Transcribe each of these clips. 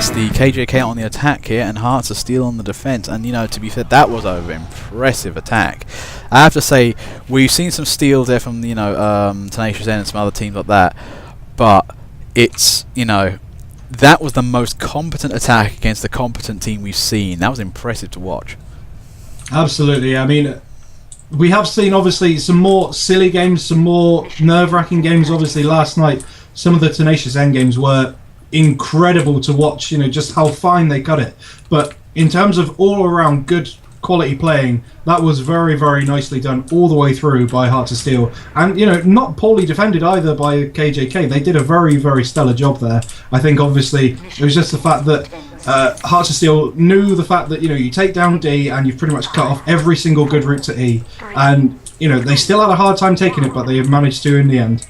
it's the KJK on the attack here and Hearts of Steel on the defense. And you know, to be fair, that was an impressive attack. I have to say, we've seen some steals there from Tenacious N and some other teams like that, but it's, you know, that was the most competent attack against the competent team we've seen. That was impressive to watch. Absolutely. I mean, we have seen obviously some more silly games, some more nerve-wracking games. Obviously, last night some of the Tenacious N games were incredible to watch. You know, just how fine they cut it. But in terms of all-around good quality playing, that was very, very nicely done all the way through by Hearts of Steel, and you know, not poorly defended either by KJK. They did a very, very stellar job there. I think obviously it was just the fact that Hearts of Steel knew the fact that, you know, you take down D and you've pretty much cut off every single good route to E, and you know, they still had a hard time taking it, but they managed to in the end.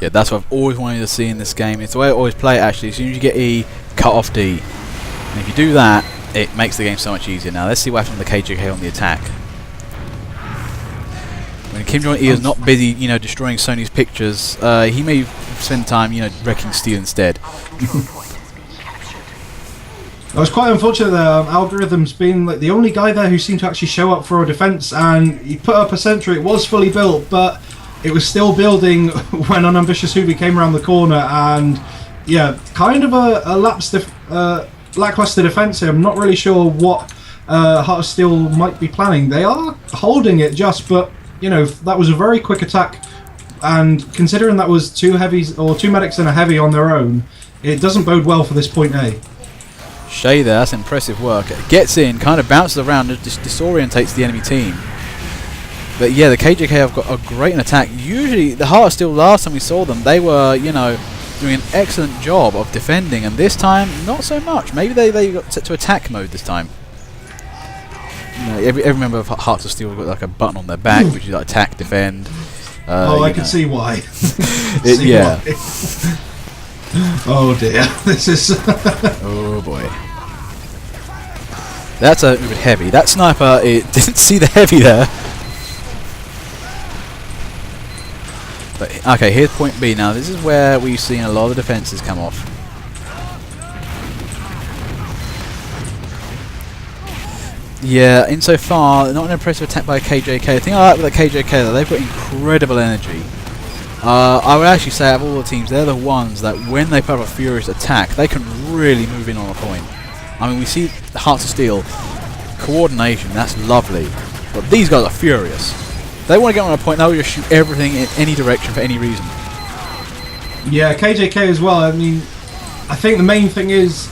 Yeah, that's what I've always wanted to see in this game. It's the way I always play it, actually. As soon as you get E, cut off D, and if you do that, it makes the game so much easier. Now let's see what happens with the KJK on the attack. When Kim Jong-il is not busy, you know, destroying Sony's pictures, he may spend time, you know, wrecking Steel instead. It was quite unfortunate that Algorithm's been like the only guy there who seemed to actually show up for a defense, and he put up a sentry. It was fully built, but it was still building when Unambitious Hoobie came around the corner, and yeah, kind of a lackluster defense here. I'm not really sure what Heart of Steel might be planning. They are holding it just, but you know, that was a very quick attack, and considering that was two heavies or two medics and a heavy on their own, it doesn't bode well for this point A. Shay there, that's impressive work. Gets in, kind of bounces around, and just disorientates the enemy team. But yeah, the KJK have got a great attack. Usually, the Heart of Steel, last time we saw them, they were, you know, doing an excellent job of defending, and this time, not so much. Maybe they got set to attack mode this time. You know, every member of Hearts of Steel has got like a button on their back, which is like attack, defend. I can see why. Yeah. Oh dear, this is... Oh boy. That's a bit heavy. That sniper, it didn't see the heavy there. But, okay, here's point B. Now, this is where we've seen a lot of defences come off. Yeah, insofar, not an impressive attack by KJK. The thing I like with the KJK, though, they've got incredible energy. I would actually say, out of all the teams, they're the ones that, when they put up a furious attack, they can really move in on a point. I mean, we see the Hearts of Steel, coordination, that's lovely. But these guys are furious. They want to get on a point, they'll just shoot everything in any direction for any reason. Yeah, KJK as well. I mean, I think the main thing is,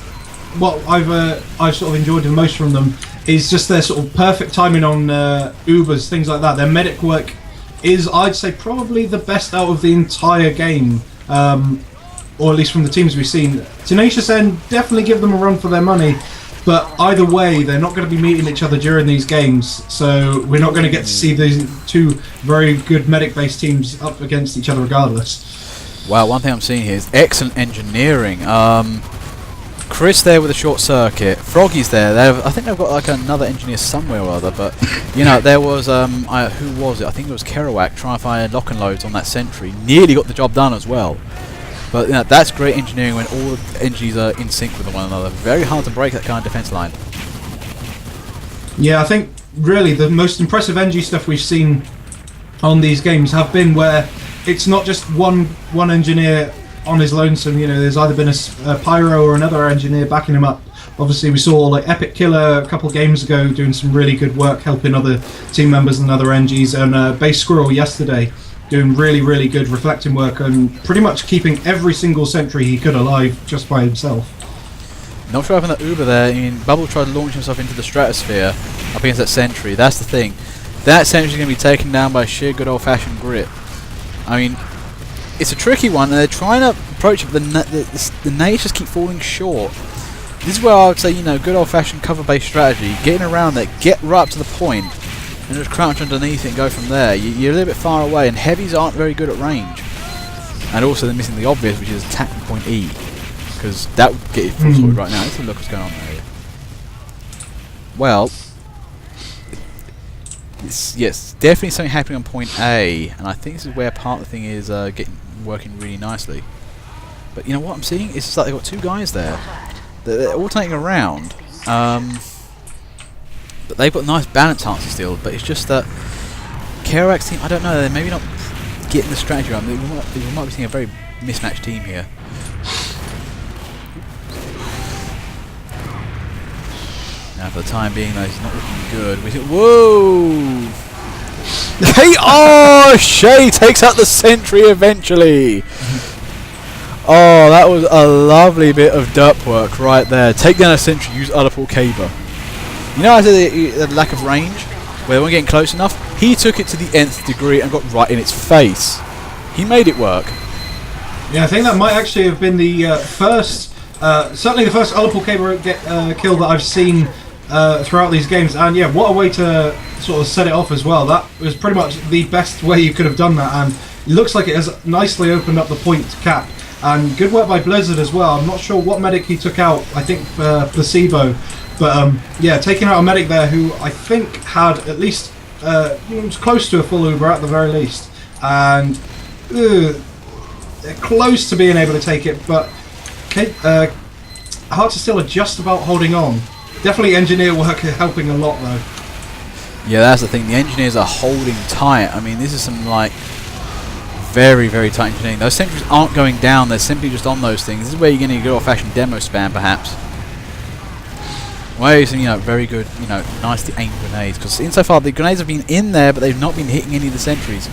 what I've sort of enjoyed the most from them is just their sort of perfect timing on Ubers, things like that. Their medic work is, I'd say, probably the best out of the entire game, or at least from the teams we've seen. Tenacious N, definitely give them a run for their money, but either way, they're not going to be meeting each other during these games, so we're not going to get to see these two very good medic-based teams up against each other regardless. Wow, one thing I'm seeing here is excellent engineering. Chris there with a short circuit. Froggy's there. I think they've got like another engineer somewhere or other, but you know, there was who was it? I think it was Kerouac trying to find lock and loads on that sentry. Nearly got the job done as well. But you know, that's great engineering when all the engineers are in sync with one another. Very hard to break that kind of defense line. Yeah, I think really the most impressive NG stuff we've seen on these games have been where it's not just one engineer on his lonesome. You know, there's either been a Pyro or another engineer backing him up. Obviously, we saw like Epic Killer a couple of games ago doing some really good work, helping other team members and other NGs, and Base Squirrel yesterday doing really, really good reflecting work and pretty much keeping every single sentry he could alive just by himself. Not sure what happened to Uber there. I mean, Bubble tried to launch himself into the stratosphere up against that sentry. That's the thing. That sentry's going to be taken down by sheer good old-fashioned grit. I mean, it's a tricky one, and they're trying to approach it, but the nades just keep falling short. This is where I would say, you know, good old-fashioned cover-based strategy, getting around that, get right up to the point, and just crouch underneath it and go from there. You're a little bit far away, and heavies aren't very good at range. And also they're missing the obvious, which is attacking point E, because that would get it full sorted right now. Let's have a look what's going on there. Well, yes, definitely something happening on point A, and I think this is where part of the thing is working really nicely. But you know what I'm seeing? It's just like they've got two guys there. They're alternating around. But they've got nice balance Hearts of Steel, but it's just that KRX team, I don't know, they're maybe not getting the strategy right. We might be seeing a very mismatched team here. Now for the time being though, he's not looking good. Whoa! Hey, oh, Shay takes out the sentry eventually. Oh, that was a lovely bit of dirt work right there. Take down a sentry, use Otherport Caber. You know, I said the lack of range, where they weren't getting close enough. He took it to the nth degree and got right in its face. He made it work. Yeah, I think that might actually have been the first, certainly the first Otherport Caber kill that I've seen throughout these games. And yeah, what a way to sort of set it off as well. That was pretty much the best way you could have done that, and it looks like it has nicely opened up the point cap. And good work by Blizzard as well. I'm not sure what medic he took out. I think Placebo. But yeah, taking out a medic there who I think had at least was close to a full Uber at the very least. And they're close to being able to take it, but Hearts of Steel are just about holding on. Definitely engineer work helping a lot though. Yeah, that's the thing. The engineers are holding tight. I mean, this is some like very, very tight engineering. Those sentries aren't going down. They're simply just on those things. This is where you're getting a good old-fashioned demo spam, perhaps. Where using, very good, nicely aimed grenades. Because insofar, the grenades have been in there, but they've not been hitting any of the sentries.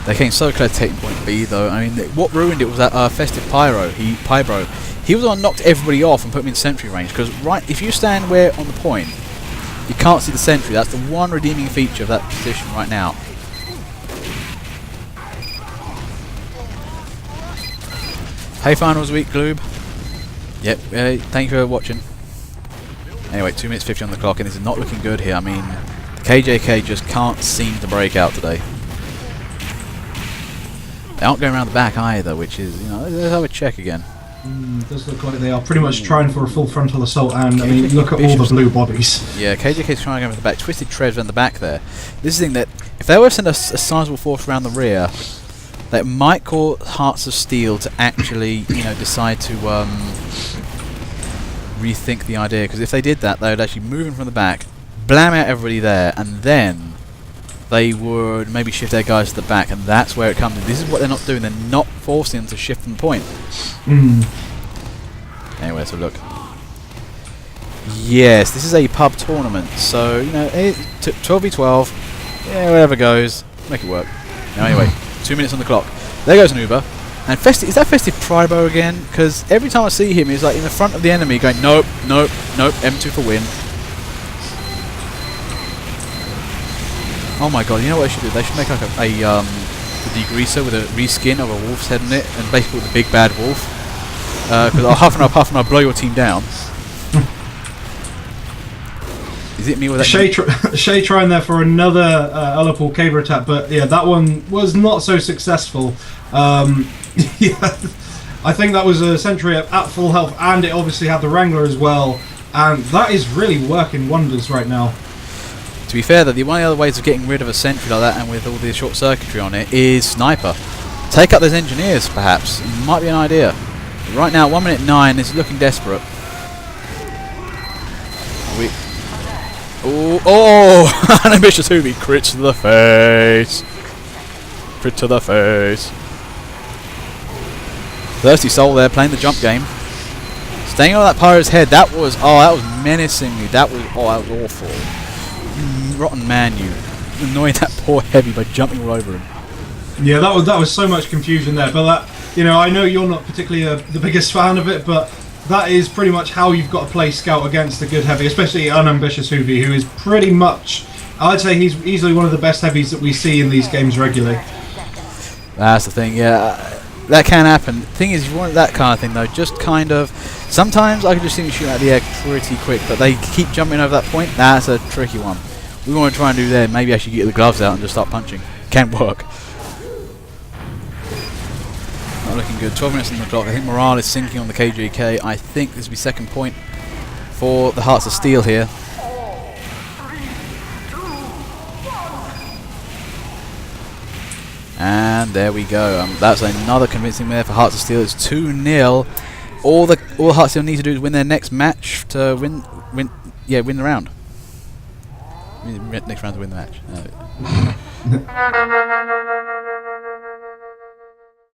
They came so close to taking point B, though. I mean, what ruined it was that Festive Pyro. He was the one who knocked everybody off and put them in sentry range. Because if you stand where on the point, you can't see the sentry. That's the one redeeming feature of that position right now. Hey, finals week, Gloob. Yep, thank you for watching. Anyway, 2 minutes 50 on the clock, and this is not looking good here. I mean, the KJK just can't seem to break out today. They aren't going around the back either, which is, let's have a check again. It does look like they are pretty much trying for a full frontal assault, and I mean, look at all the blue bodies. Yeah, KJK's trying to go for the back. Twisted Treads around the back there. This is the thing that, if they were to send a sizable force around the rear, that might cause Hearts of Steel to actually, decide to rethink the idea. Because if they did that, they would actually move in from the back, blam out everybody there, and then they would maybe shift their guys to the back, and that's where it comes in. This is what they're not doing. They're not forcing them to shift from the point. Anyway, so look. Yes, this is a pub tournament, so 12v12. Yeah, whatever goes, make it work. Now, anyway, 2 minutes on the clock. There goes an Uber. And is that Festive Pribo again? Because every time I see him, he's like in the front of the enemy, going nope, nope, nope. M2 for win. Oh my god, you know what they should do? They should make like a degreaser with a reskin of a wolf's head on it, and basically the big bad wolf. Because I'll huff and I'll blow your team down. Is it me with that? Shay trying there for another Otherport Caber attack, but yeah, that one was not so successful. Yeah, I think that was a sentry at full health, and it obviously had the Wrangler as well, and that is really working wonders right now. To be fair though, one of the other ways of getting rid of a sentry like that, and with all the short circuitry on it, is sniper. Take out those engineers, perhaps. It might be an idea. But right now, 1 minute 9, this is looking desperate. Oh! Unambitious Hoovy, crit to the face. Crit to the face. Thirsty Soul there, playing the jump game. Staying on that Pyro's head, that was menacing me. That was awful. Rotten man, you annoying that poor heavy by jumping all over him. Yeah, that was so much confusion there. But that, I know you're not particularly the biggest fan of it, but that is pretty much how you've got to play Scout against a good heavy, especially Unambitious Hoovy, who is pretty much, I'd say he's easily one of the best heavies that we see in these games regularly. That's the thing, yeah. That can happen. The thing is, you want that kind of thing though, just kind of. Sometimes I can just see them shoot out of the air pretty quick, but they keep jumping over that point. That's a tricky one. We want to try and do there. Maybe I should get the gloves out and just start punching. Can work. Not looking good. 12 minutes on the clock. I think morale is sinking on the KJK. I think this will be second point for the Hearts of Steel here. And And there we go. That's another convincing there for Hearts of Steel. It's 2-0. All Hearts of Steel need to do is win their next match to win the round. Next round to win the match.